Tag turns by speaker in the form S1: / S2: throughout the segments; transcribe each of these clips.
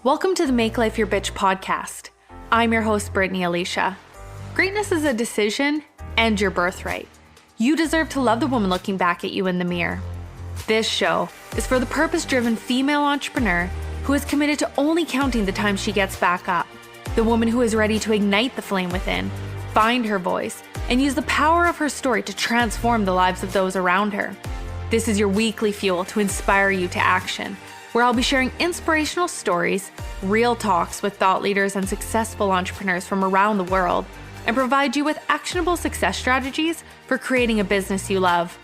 S1: Welcome to the Make Life Your Bitch podcast. I'm your host, Brittany Alysia. Greatness is a decision and your birthright. You deserve to love the woman looking back at you in the mirror. This show is for the purpose-driven female entrepreneur who is committed to only counting the time she gets back up. The woman who is ready to ignite the flame within, find her voice, and use the power of her story to transform the lives of those around her. This is your weekly fuel to inspire you to action, where I'll be sharing inspirational stories, real talks with thought leaders and successful entrepreneurs from around the world, and provide you with actionable success strategies for creating a business you love.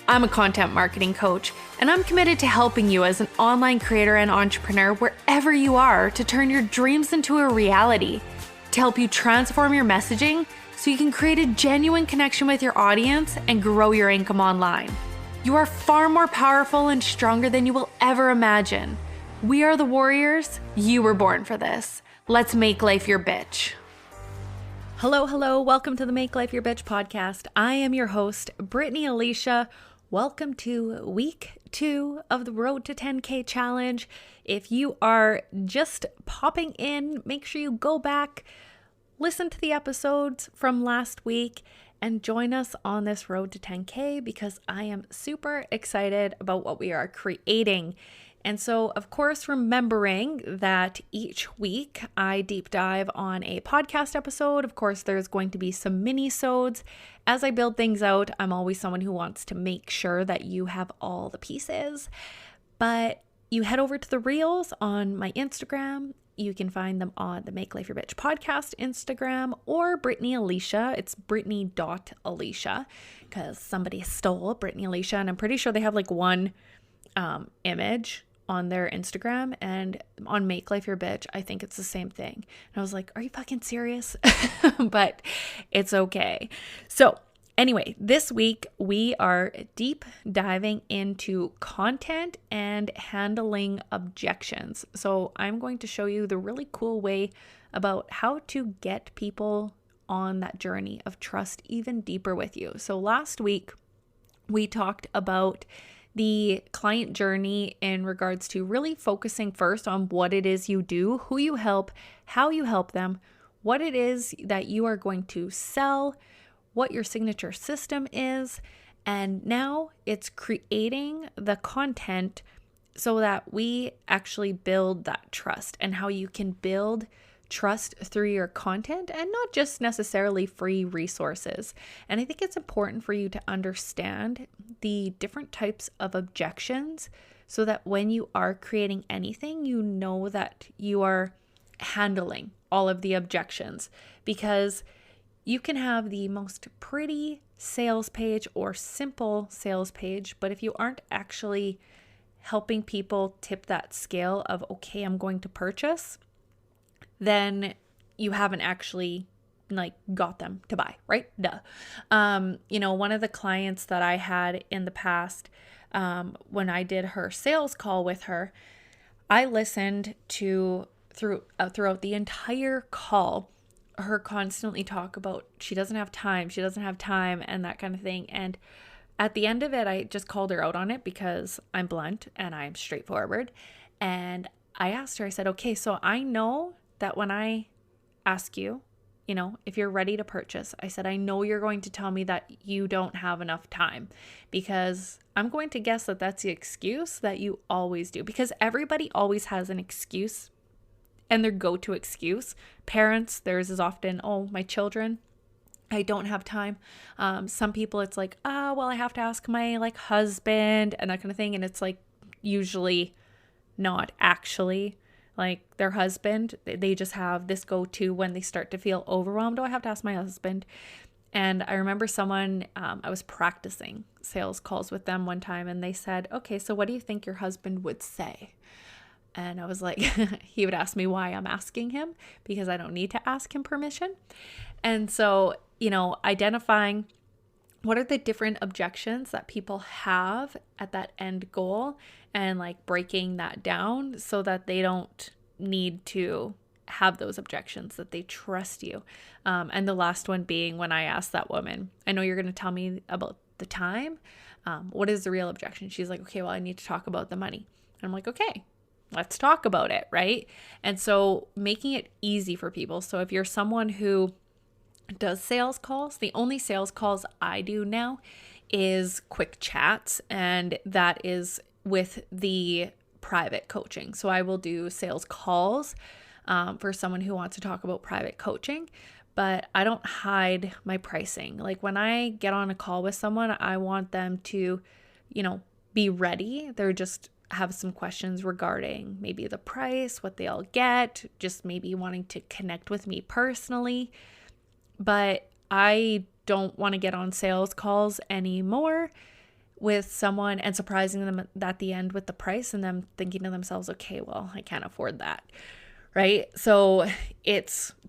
S1: I'm a content marketing coach, and I'm committed to helping you as an online creator and entrepreneur wherever you are to turn your dreams into a reality, to help you transform your messaging so you can create a genuine connection with your audience and grow your income online. You are far more powerful and stronger than you will ever imagine. We are the warriors. You were born for this. Let's make life your bitch. Hello. Welcome to the Make Life Your Bitch podcast. I am your host, Brittany Alysia. Welcome to week 2 of the Road to 10K challenge. If you are just popping in, make sure you go back, listen to the episodes from last week, and join us on this road to 10K because I am super excited about what we are creating. And so, of course, remembering that each week I deep dive on a podcast episode. Of course, there's going to be some mini-sodes. As I build things out, I'm always someone who wants to make sure that you have all the pieces. But you head over to the reels on my Instagram. You can find them on the Make Life Your Bitch podcast Instagram or Brittany Alysia. It's Brittany.Alysia because somebody stole Brittany Alysia, and I'm pretty sure they have like one image on their Instagram, and on Make Life Your Bitch, I think it's the same thing. And I was like, are you fucking serious? But it's okay. So anyway, this week we are deep diving into content and handling objections. So I'm going to show you the really cool way about how to get people on that journey of trust even deeper with you. So last week we talked about the client journey in regards to really focusing first on what it is you do, who you help, how you help them, what it is that you are going to sell, what your signature system is, and now it's creating the content so that we actually build that trust, and how you can build trust through your content and not just necessarily free resources. And I think it's important for you to understand the different types of objections so that when you are creating anything, you know that you are handling all of the objections, because you can have the most pretty sales page or simple sales page, but if you aren't actually helping people tip that scale of, okay, I'm going to purchase, then you haven't actually got them to buy, right? Duh. One of the clients that I had in the past, when I did her sales call with her, I listened to throughout the entire call her constantly talk about she doesn't have time, and that kind of thing. And at the end of it, I just called her out on it because I'm blunt and I'm straightforward. And I asked her, I said, okay, so I know that when I ask you, if you're ready to purchase, I said, I know you're going to tell me that you don't have enough time, because I'm going to guess that that's the excuse that you always do, because everybody always has an excuse and their go-to excuse. Parents, theirs is often, oh, my children, I don't have time. Some people, it's like, well, I have to ask my husband and that kind of thing. And it's usually not actually their husband. They just have this go-to when they start to feel overwhelmed. Oh, I have to ask my husband. And I remember someone, I was practicing sales calls with them one time, and they said, okay, so what do you think your husband would say? And I was like, he would ask me why I'm asking him, because I don't need to ask him permission. And so, identifying what are the different objections that people have at that end goal, and breaking that down so that they don't need to have those objections, that they trust you. And the last one being when I asked that woman, I know you're going to tell me about the time. What is the real objection? She's like, okay, well, I need to talk about the money. And I'm like, okay. let's talk about it, right? And so making it easy for people. So if you're someone who does sales calls, the only sales calls I do now is quick chats, and that is with the private coaching. So I will do sales calls for someone who wants to talk about private coaching, but I don't hide my pricing. Like when I get on a call with someone, I want them to, be ready. They're just have some questions regarding maybe the price, what they all get, just maybe wanting to connect with me personally. But I don't want to get on sales calls anymore with someone and surprising them at the end with the price and them thinking to themselves, okay, well, I can't afford that, right? So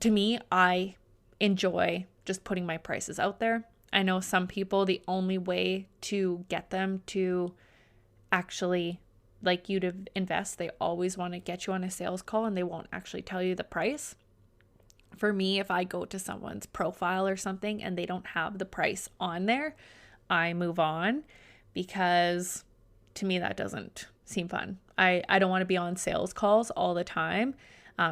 S1: to me, I enjoy just putting my prices out there. I know some people, the only way to get them to actually like you to invest, they always want to get you on a sales call and they won't actually tell you the price. For me, if I go to someone's profile or something and they don't have the price on there, I move on, because to me that doesn't seem fun. I don't want to be on sales calls all the time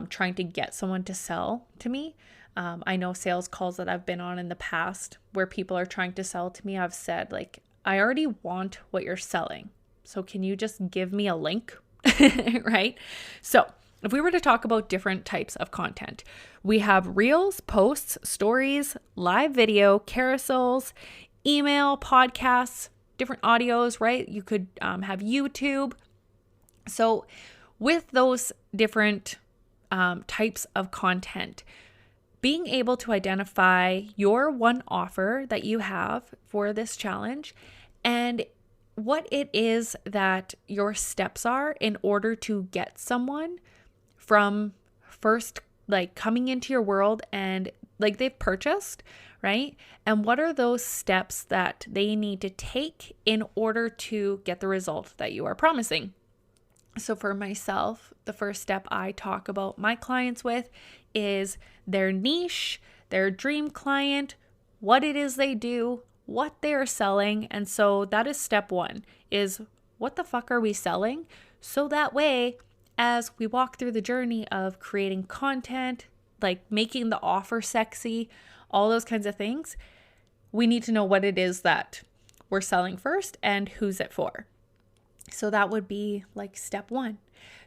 S1: trying to get someone to sell to me. I know sales calls that I've been on in the past where people are trying to sell to me, I've said like, I already want what you're selling. So can you just give me a link? Right? So if we were to talk about different types of content, we have reels, posts, stories, live video, carousels, email, podcasts, different audios, right? You could have YouTube. So with those different types of content, being able to identify your one offer that you have for this challenge and what it is that your steps are in order to get someone from first like coming into your world and like they've purchased, right? And what are those steps that they need to take in order to get the result that you are promising? So for myself, the first step I talk about my clients with is their niche, their dream client, what it is they do, what they're selling. And so that is step one, is what the fuck are we selling? So that way, as we walk through the journey of creating content, like making the offer sexy, all those kinds of things, we need to know what it is that we're selling first and who's it for. So that would be like step one.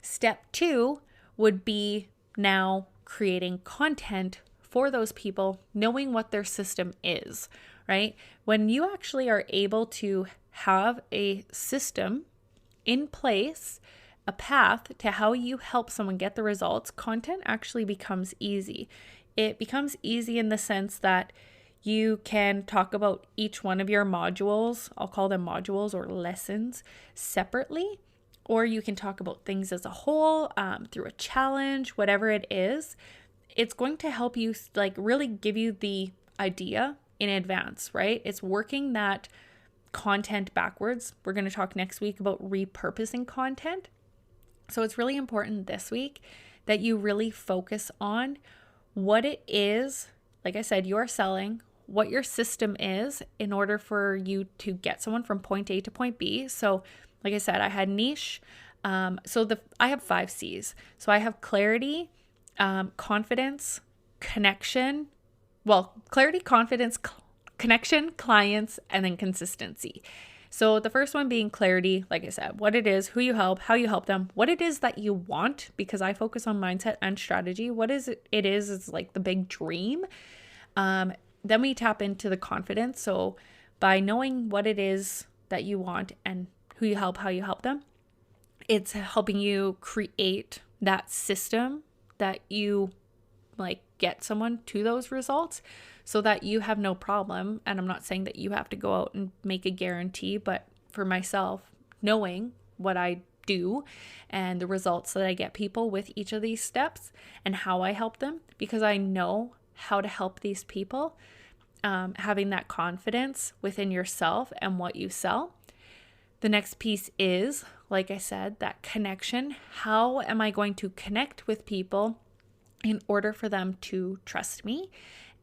S1: Step two would be now creating content for those people, knowing what their system is, right? When you actually are able to have a system in place, a path to how you help someone get the results, content actually becomes easy. It becomes easy in the sense that you can talk about each one of your modules, I'll call them modules or lessons, separately, or you can talk about things as a whole through a challenge, whatever it is. It's going to help you like really give you the idea in advance, right? It's working that content backwards. We're going to talk next week about repurposing content. So it's really important this week that you really focus on what it is, like I said, you are selling, what your system is in order for you to get someone from point A to point B. So like I said, I had niche. I have 5 C's. So I have clarity, confidence, connection. Well, clarity, confidence, connection, clients, and then consistency. So the first one being clarity, like I said, what it is, who you help, how you help them, what it is that you want, because I focus on mindset and strategy. What is it is like the big dream. Then we tap into the confidence. So by knowing what it is that you want and who you help, how you help them, it's helping you create that system that you like get someone to those results so that you have no problem. And I'm not saying that you have to go out and make a guarantee, but for myself, knowing what I do and the results that I get people with each of these steps and how I help them, because I know how to help these people, having that confidence within yourself and what you sell. The next piece is, like I said, that connection. How am I going to connect with people in order for them to trust me?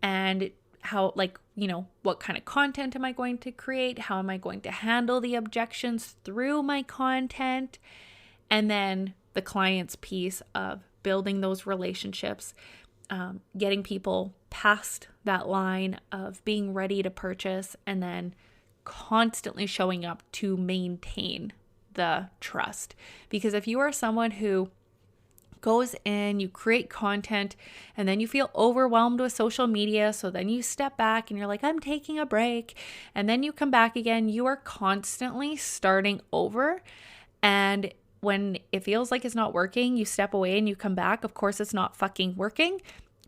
S1: And how, like, what kind of content am I going to create? How am I going to handle the objections through my content? And then the client's piece of building those relationships, getting people past that line of being ready to purchase, and then constantly showing up to maintain the trust. Because if you are someone who goes in, you create content, and then you feel overwhelmed with social media, so then you step back and you're like, I'm taking a break, and then you come back again, you are constantly starting over. And when it feels like it's not working, you step away and you come back. Of course, it's not fucking working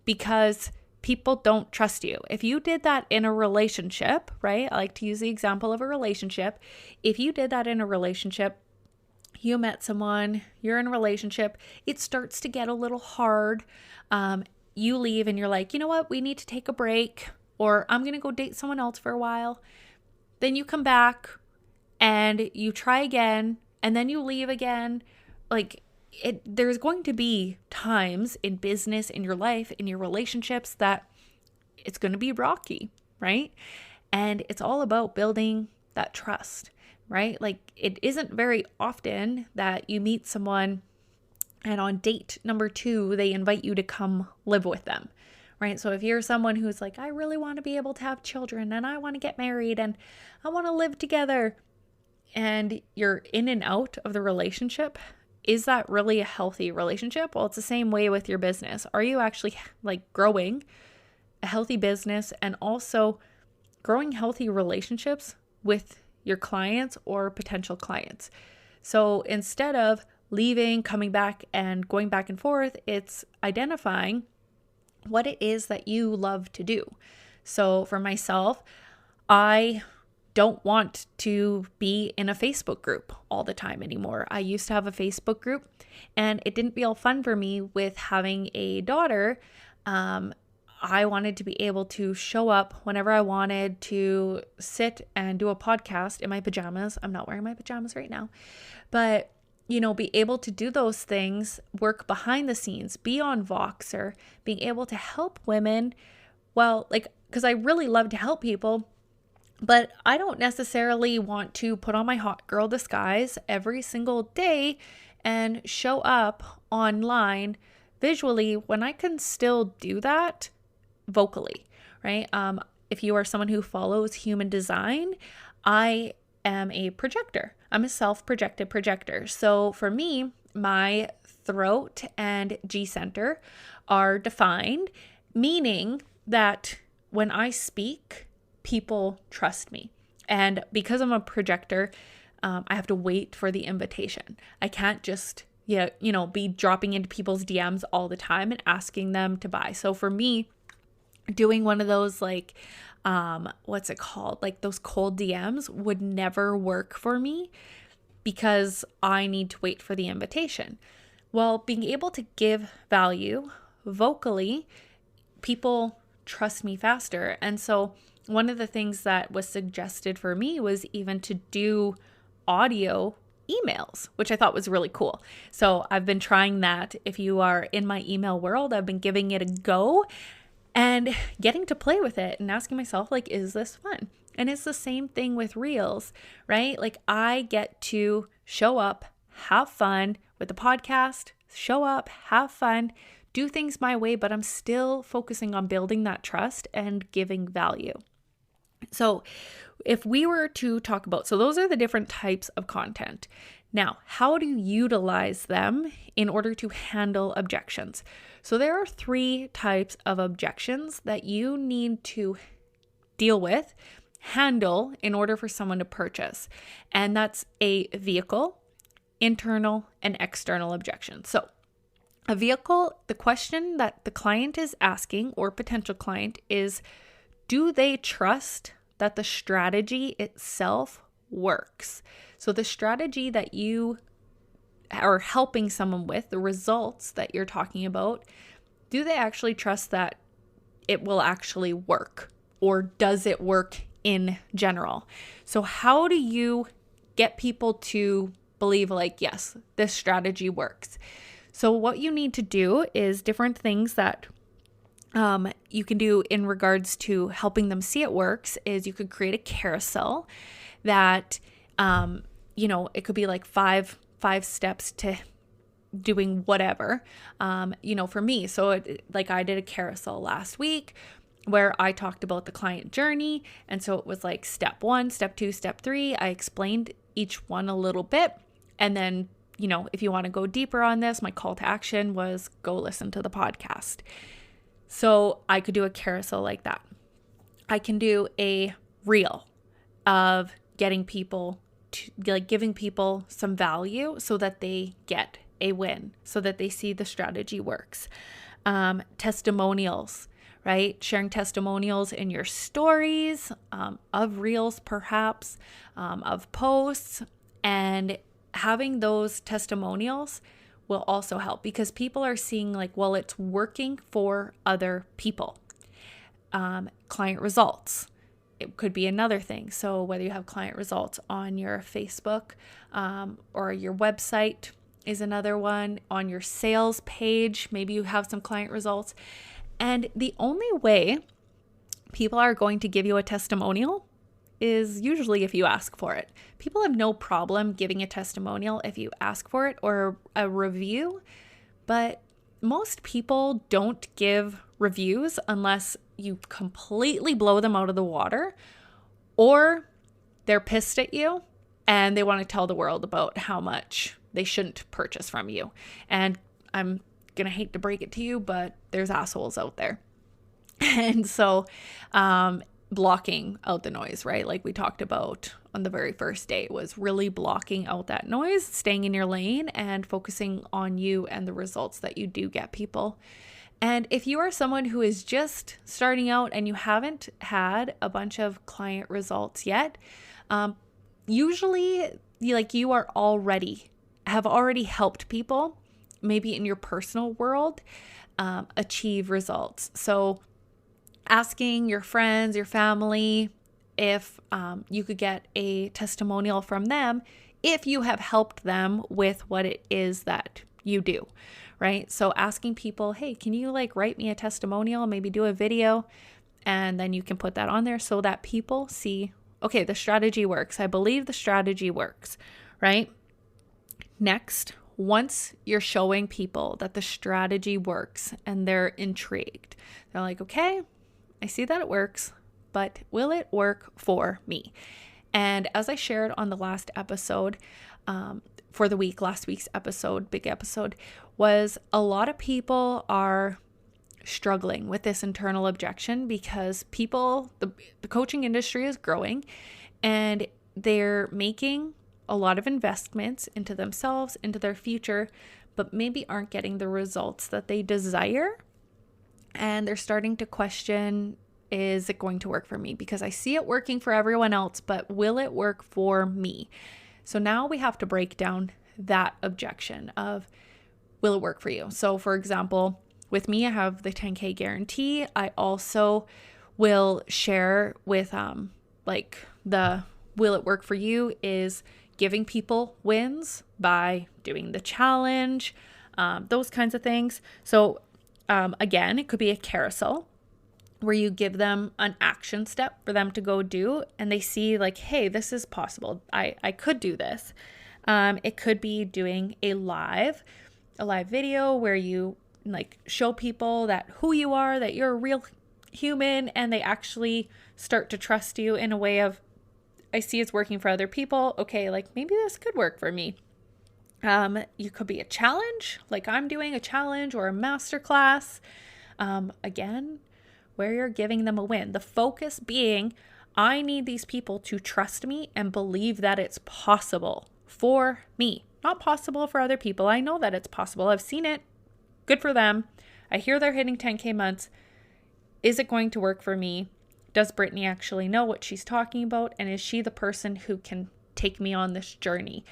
S1: because people don't trust you. If you did that in a relationship, right? I like to use the example of a relationship. If you did that in a relationship, you met someone, you're in a relationship, it starts to get a little hard. You leave and you're like, you know what? We need to take a break, or I'm going to go date someone else for a while. Then you come back and you try again, and then you leave again. There's going to be times in business, in your life, in your relationships that it's going to be rocky, right? And it's all about building that trust, right? Like, it isn't very often that you meet someone and on date number 2, they invite you to come live with them, right? So if you're someone who's like, I really want to be able to have children, and I want to get married, and I want to live together, and you're in and out of the relationship, is that really a healthy relationship? Well, it's the same way with your business. Are you actually growing a healthy business and also growing healthy relationships with your clients or potential clients? So instead of leaving, coming back, and going back and forth, it's identifying what it is that you love to do. So for myself, I don't want to be in a Facebook group all the time anymore. I used to have a Facebook group, and it didn't feel fun for me with having a daughter. I wanted to be able to show up whenever I wanted, to sit and do a podcast in my pajamas. I'm not wearing my pajamas right now, but be able to do those things, work behind the scenes, be on Voxer, being able to help women. Well, because I really love to help people, but I don't necessarily want to put on my hot girl disguise every single day and show up online visually when I can still do that vocally, right? If you are someone who follows human design, I am a projector. I'm a self-projected projector. So for me, my throat and G center are defined, meaning that when I speak, people trust me. And because I'm a projector, I have to wait for the invitation. I can't just, be dropping into people's DMs all the time and asking them to buy. So for me, doing one of those what's it called? Those cold DMs would never work for me because I need to wait for the invitation. Well, being able to give value vocally, people trust me faster. And so one of the things that was suggested for me was even to do audio emails, which I thought was really cool. So I've been trying that. If you are in my email world, I've been giving it a go and getting to play with it and asking myself, is this fun? And it's the same thing with Reels, right? I get to show up, have fun with the podcast, show up, have fun, do things my way, but I'm still focusing on building that trust and giving value. So if we were to talk about, so those are the different types of content. Now, how do you utilize them in order to handle objections? So there are 3 types of objections that you need to deal with, handle in order for someone to purchase. And that's a vehicle, internal, and external objection. So a vehicle, the question that the client is asking or potential client is, do they trust that the strategy itself works? So the strategy that you are helping someone with, the results that you're talking about, do they actually trust that it will actually work? Or does it work in general? So how do you get people to believe yes, this strategy works? So what you need to do is different things that you can do in regards to helping them see it works is you could create a carousel that, it could be 5 steps to doing whatever, for me. So like I did a carousel last week where I talked about the client journey. And so it was like step 1, step 2, step 3. I explained each one a little bit. And then, if you want to go deeper on this, my call to action was go listen to the podcast. So I could do a carousel like that. I can do a reel of getting people to, like, giving people some value so that they get a win, so that they see the strategy works. Testimonials, right? Sharing testimonials in your stories, of reels, perhaps, of posts, and having those testimonials will also help because people are seeing like, well, it's working for other people. Client results. It could be another thing. So whether you have client results on your Facebook or your website is another one. On your sales page, maybe you have some client results. And the only way people are going to give you a testimonial is usually if you ask for it. People have no problem giving a testimonial if you ask for it or a review, but most people don't give reviews unless you completely blow them out of the water or they're pissed at you and they want to tell the world about how much they shouldn't purchase from you. And I'm going to hate to break it to you, but there's assholes out there. And so, blocking out the noise, right? Like we talked about on the very first day, was really blocking out that noise, staying in your lane and focusing on you and the results that you do get people. And if you are someone who is just starting out and you haven't had a bunch of client results yet, usually you are have already helped people, maybe in your personal world, achieve results. So asking your friends, your family, if you could get a testimonial from them, if you have helped them with what it is that you do, right? So asking people, hey, can you write me a testimonial, maybe do a video, and then you can put that on there so that people see, okay, the strategy works. I believe the strategy works, right? Next, once you're showing people that the strategy works and they're intrigued, they're like, okay, I see that it works, but will it work for me? And as I shared on the last episode for the week, last week's episode, big episode, was a lot of people are struggling with this internal objection because people, the coaching industry is growing and they're making a lot of investments into themselves, into their future, but maybe aren't getting the results that they desire. And they're starting to question, is it going to work for me? Because I see it working for everyone else, but will it work for me? So now we have to break down that objection of, will it work for you? So for example, with me, I have the 10K guarantee. I also will share with the will it work for you is giving people wins by doing the challenge, those kinds of things. So again, it could be a carousel where you give them an action step for them to go do, and they see hey, this is possible. I could do this. It could be doing a live video where you show people that who you are, that you're a real human, and they actually start to trust you in a way of, I see it's working for other people. Okay, maybe this could work for me. You could be a challenge, like I'm doing a challenge or a masterclass. Again, where you're giving them a win. The focus being, I need these people to trust me and believe that it's possible for me, not possible for other people. I know that it's possible. I've seen it. Good for them. I hear they're hitting 10K months. Is it going to work for me? Does Brittany actually know what she's talking about? And is she the person who can take me on this journey?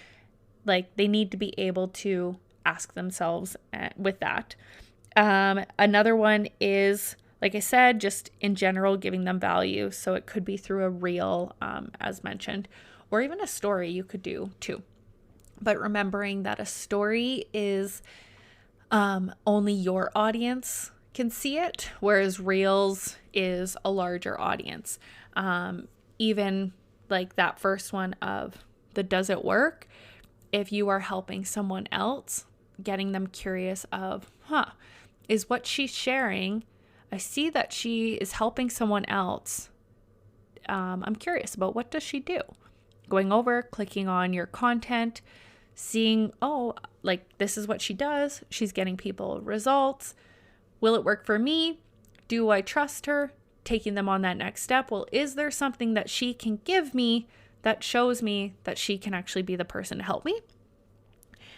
S1: They need to be able to ask themselves with that. Another one is, like I said, just in general, giving them value. So it could be through a reel, as mentioned, or even a story you could do too. But remembering that a story is only your audience can see it, whereas reels is a larger audience. Even that first one of the does it work? If you are helping someone else, getting them curious of, is what she's sharing, I see that she is helping someone else. I'm curious about what does she do? Going over, clicking on your content, seeing, this is what she does. She's getting people results. Will it work for me? Do I trust her? Taking them on that next step. Well, is there something that she can give me that shows me that she can actually be the person to help me?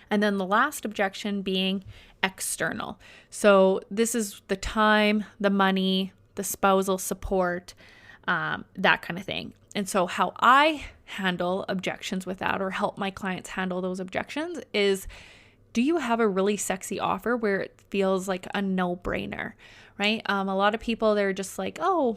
S1: And then the last objection being external. So this is the time, the money, the spousal support, that kind of thing. And so how I handle objections with that, or help my clients handle those objections, is, do you have a really sexy offer where it feels like a no-brainer, right? A lot of people, they're just like, oh,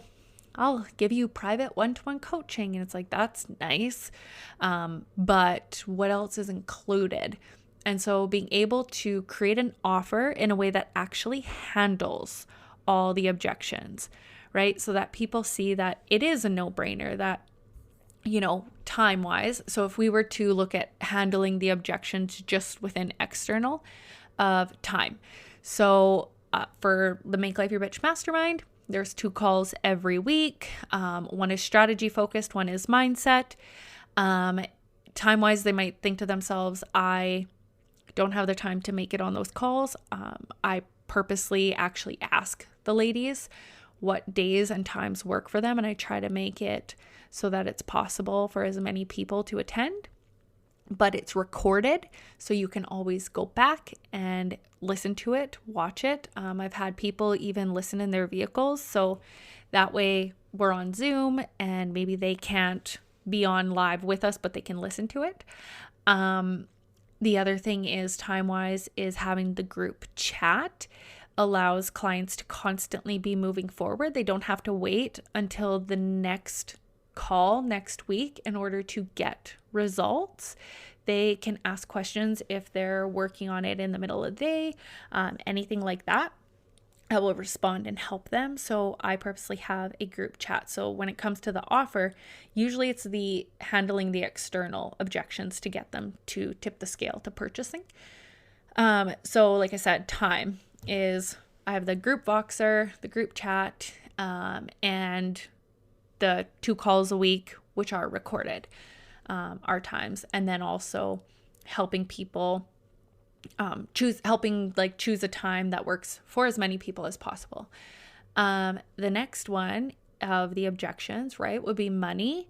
S1: I'll give you private one-to-one coaching. And it's like, that's nice. But what else is included? And so being able to create an offer in a way that actually handles all the objections, right? So that people see that it is a no-brainer, that, time-wise. So if we were to look at handling the objections just within external of time. So for the Make Life Your Bitch Mastermind, there's 2 calls every week. One is strategy focused, one is mindset. Time-wise, they might think to themselves, I don't have the time to make it on those calls. I purposely actually ask the ladies what days and times work for them, and I try to make it so that it's possible for as many people to attend. But it's recorded, so you can always go back and listen to it, watch it. I've had people even listen in their vehicles, so that way we're on Zoom and maybe they can't be on live with us, but they can listen to it. The other thing is, time-wise, is having the group chat allows clients to constantly be moving forward. They don't have to wait until the next call next week in order to get results. They can ask questions if they're working on it in the middle of the day, anything like that. I will respond and help them. So I purposely have a group chat. So when it comes to the offer, usually it's the handling the external objections to get them to tip the scale to purchasing. So like I said, time is, I have the group Voxer, the group chat, and the 2 calls a week, which are recorded, our times. And then also helping people choose a time that works for as many people as possible. The next one of the objections, right, would be money.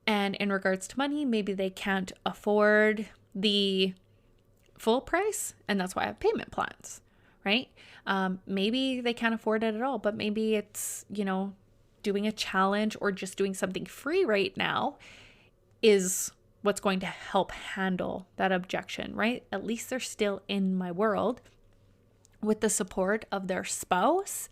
S1: And in regards to money, maybe they can't afford the full price, and that's why I have payment plans, right? Maybe they can't afford it at all, but maybe it's, doing a challenge or just doing something free right now is what's going to help handle that objection, right? At least they're still in my world with the support of their spouse.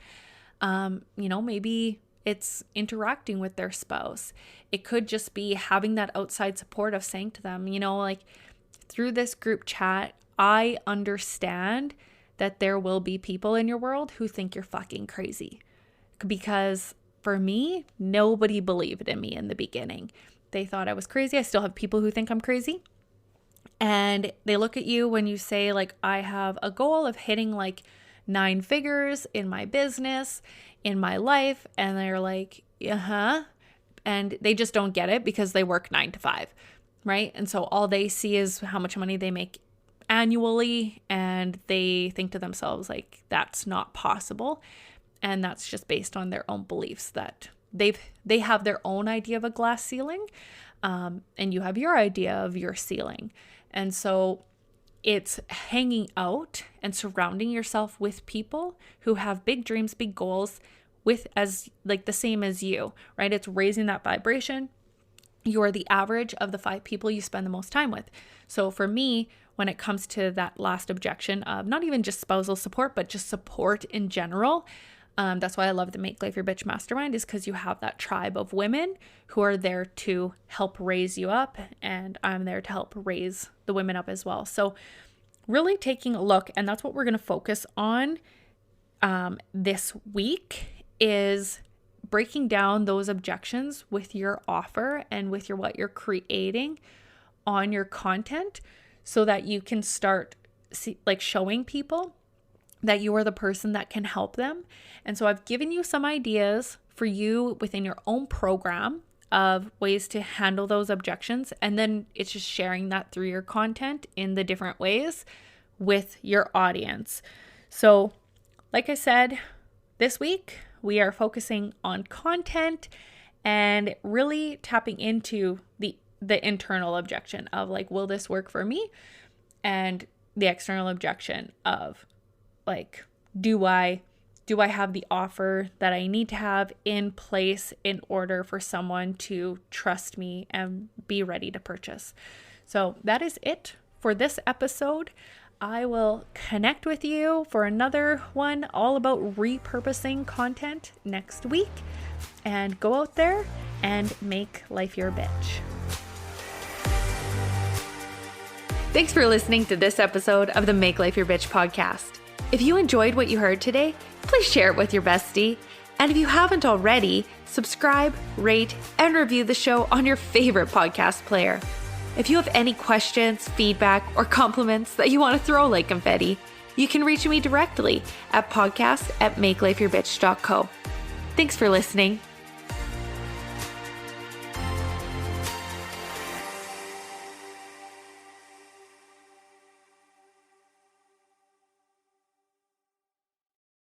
S1: Maybe it's interacting with their spouse. It could just be having that outside support of saying to them, through this group chat, I understand that there will be people in your world who think you're fucking crazy. Because for me, nobody believed in me in the beginning. They thought I was crazy. I still have people who think I'm crazy. And they look at you when you say, I have a goal of hitting 9 figures in my business, in my life. And they're like, and they just don't get it because they work 9 to 5, right? And so all they see is how much money they make annually. And they think to themselves, that's not possible. And that's just based on their own beliefs that they have their own idea of a glass ceiling, and you have your idea of your ceiling. And so it's hanging out and surrounding yourself with people who have big dreams, big goals, with as the same as you, right? It's raising that vibration. You are the average of the 5 people you spend the most time with. So for me, when it comes to that last objection of not even just spousal support, but just support in general, that's why I love the Make Life Your Bitch Mastermind, is because you have that tribe of women who are there to help raise you up, and I'm there to help raise the women up as well. So really taking a look, and that's what we're going to focus on this week, is breaking down those objections with your offer and with what you're creating on your content, so that you can start showing people that you are the person that can help them. And so I've given you some ideas for you within your own program of ways to handle those objections. And then it's just sharing that through your content in the different ways with your audience. So like I said, this week we are focusing on content and really tapping into the internal objection of like, will this work for me? And the external objection of like, do I have the offer that I need to have in place in order for someone to trust me and be ready to purchase? So that is it for this episode. I will connect with you for another one all about repurposing content next week. And go out there and make life your bitch. Thanks for listening to this episode of the Make Life Your Bitch podcast. If you enjoyed what you heard today, please share it with your bestie. And if you haven't already, subscribe, rate, and review the show on your favorite podcast player. If you have any questions, feedback, or compliments that you want to throw like confetti, you can reach me directly at podcast@makelifeyourbitch.co. Thanks for listening.